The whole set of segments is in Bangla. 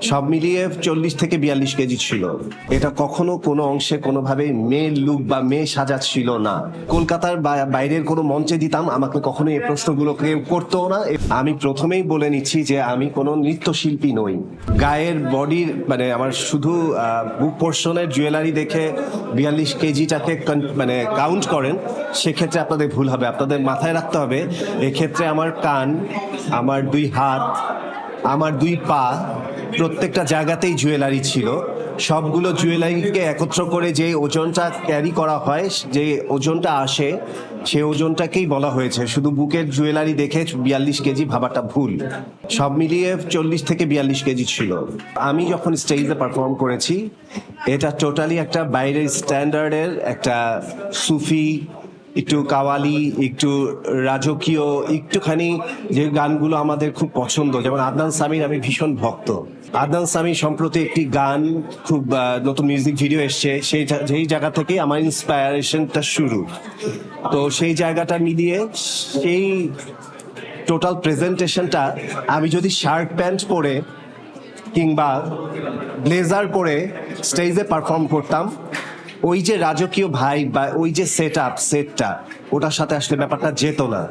সব মিলিয়ে 40 থেকে 42 কেজি ছিল। এটা কখনো কোনো অংশে কোনোভাবে মেয়ের লুক বা মেয়ে সাজা ছিল না। কলকাতার বাইরের কোনো মঞ্চে দিতাম, আমাকে কখনো এই প্রশ্নগুলো কেউ করতো না। আমি প্রথমেই বলে নিচ্ছি যে আমি কোনো নৃত্যশিল্পী নই। গায়ের বডির মানে আমার শুধু বুক পোর্শনের জুয়েলারি দেখে 42 কেজিটাকে মানে কাউন্ট করেন, সেক্ষেত্রে আপনাদের ভুল হবে। আপনাদের মাথায় রাখতে হবে এক্ষেত্রে আমার কান, আমার 2 হাত, আমার 2 পা, প্রত্যেকটা জায়গাতেই জুয়েলারি ছিল। সবগুলো জুয়েলারিকে একত্র করে যে ওজনটা ক্যারি করা হয়, যে ওজনটা আসে, সেই ওজনটাকেই বলা হয়েছে। শুধু বুকের জুয়েলারি দেখে 42 কেজি ভাবাটা ভুল। সব মিলিয়ে 40 থেকে 42 কেজি ছিল। আমি যখন স্টেজে পারফর্ম করেছি, এটা টোটালি একটা বাইরের স্ট্যান্ডার্ডের একটা সুফি, একটু কাওয়ালি, একটু রাজকীয়, একটুখানি যে গানগুলো আমাদের খুব পছন্দ, যেমন আদনান সামির আমি ভীষণ ভক্ত। আদনান সামি সম্প্রতি একটি গান, খুব নতুন মিউজিক ভিডিও এসছে, যেই জায়গা থেকে আমার ইন্সপায়ারেশনটা শুরু। তো সেই জায়গাটা মিলিয়ে সেই টোটাল প্রেজেন্টেশনটা আমি যদি শার্ট প্যান্ট পরে কিংবা ব্লেজার পরে স্টেজে পারফর্ম করতাম, ওই যে রাজকীয় ভাই বা ওই যে সেটটা ওটার সাথে আসলে ব্যাপারটা যেত না।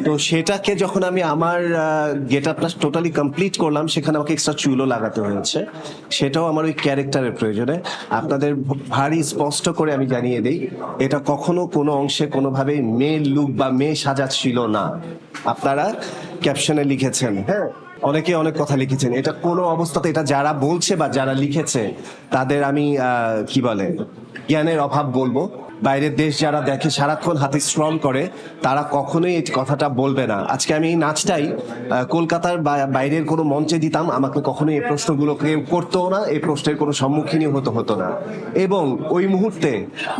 তো সেটাকে যখন আমি আমার গেট আপটা টোটালি কমপ্লিট করলাম, সেখানে আমাকে এক্সট্রা চুলও লাগাতে হয়েছে। সেটাও আমার ওই ক্যারেক্টারের প্রয়োজনে। আপনাদের ভারী স্পষ্ট করে আমি জানিয়ে দিই, এটা কখনো কোনো অংশে কোনোভাবে মেয়ের লুক বা মেয়ে সাজা ছিল না। আপনারা ক্যাপশনে লিখেছেন, হ্যাঁ, অনেকে অনেক কথা লিখেছেন। এটা কোনো অবস্থাতে, এটা যারা বলছে বা যারা লিখেছে তাদের আমি কি বলে জ্ঞানের অভাব বলবো। বাইরের দেশ যারা দেখে সারাক্ষণ হাতে স্ক্রল করে, তারা কখনোই এই কথাটা বলবে না। আজকে আমি এই নাচটাই কলকাতার বাইরের কোনো মঞ্চে দিতাম, আমাকে কখনোই এই প্রশ্নগুলো কেউ করতো না, এই প্রশ্নের কোনো সম্মুখীনই হতো না। এবং ওই মুহূর্তে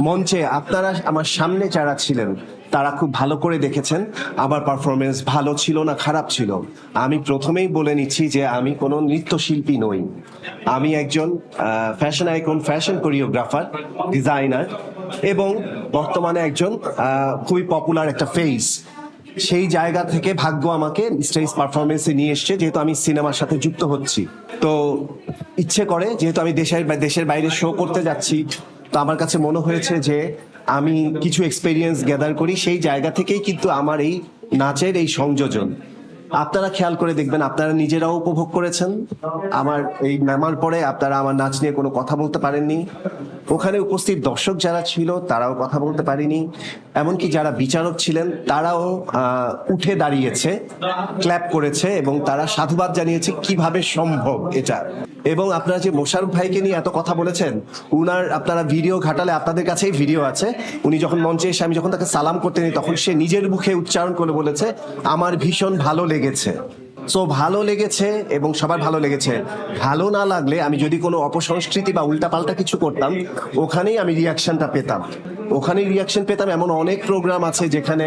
মঞ্চে আপনারা আমার সামনে যারা ছিলেন, তারা খুব ভালো করে দেখেছেন আমার পারফরমেন্স ভালো ছিল না খারাপ ছিল। আমি প্রথমেই বলে নিচ্ছি যে আমি কোনো নৃত্যশিল্পী নই। আমি একজন fashion icon, fashion choreographer, designer এবং বর্তমানে একজন খুবই পপুলার একটা ফেস। সেই জায়গা থেকে ভাগ্য আমাকে স্টেজ পারফরমেন্সে নিয়ে এসছে, যেহেতু আমি সিনেমার সাথে যুক্ত হচ্ছি। তো ইচ্ছে করে, যেহেতু আমি দেশের বাইরে শো করতে যাচ্ছি, তো আমার কাছে মনে হয়েছে যে আমি কিছু এক্সপেরিয়েন্স গ্যাদার করি। সেই জায়গা থেকেই কিন্তু আমার এই নাচের এই সংযোজন। আপনারা খেয়াল করে দেখবেন, আপনারা নিজেরাও উপভোগ করেছেন। আমার এই নামার পরে আপনারা আমার নাচ নিয়ে কোনো কথা বলতে পারেননি। ওখানে উপস্থিত দর্শক যারা ছিল তারাও কথা বলতে পারেনি। এমনকি যারা বিচারক ছিলেন তারাও উঠে দাঁড়িয়েছে, ক্ল্যাপ করেছে এবং তারা সাধুবাদ জানিয়েছে কিভাবে সম্ভব এটা। এবং আপনারা যে মোশাররফ ভাইকে নিয়ে এত কথা বলেছেন, আপনারা ভিডিও ঘাটালে আপনাদের কাছেই ভিডিও আছে। উনি যখন মঞ্চে এসে আমি যখন তাকে সালাম করতে নিই, তখন সে নিজের মুখে উচ্চারণ করে বলেছে আমার ভীষণ ভালো লেগেছে। সো ভালো লেগেছে এবং সবার ভালো লেগেছে। ভালো না লাগলে আমি যদি কোনো অপসংস্কৃতি বা উল্টাপাল্টা কিছু করতাম, ওখানেই আমি রিয়াকশনটা পেতাম। ওখানেই রিয়াকশন পেতাম। এমন অনেক প্রোগ্রাম আছে যেখানে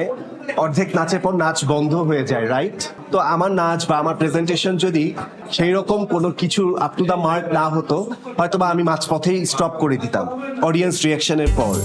অর্ধেক নাচের পর নাচ বন্ধ হয়ে যায়, রাইট? তো আমার নাচ বা আমার প্রেজেন্টেশন যদি সেই রকম কোনো কিছু আপ টু দ্য মার্ক না হতো, হয়তো বা আমি মাঝপথেই স্টপ করে দিতাম অডিয়েন্স রিয়াকশনের পর।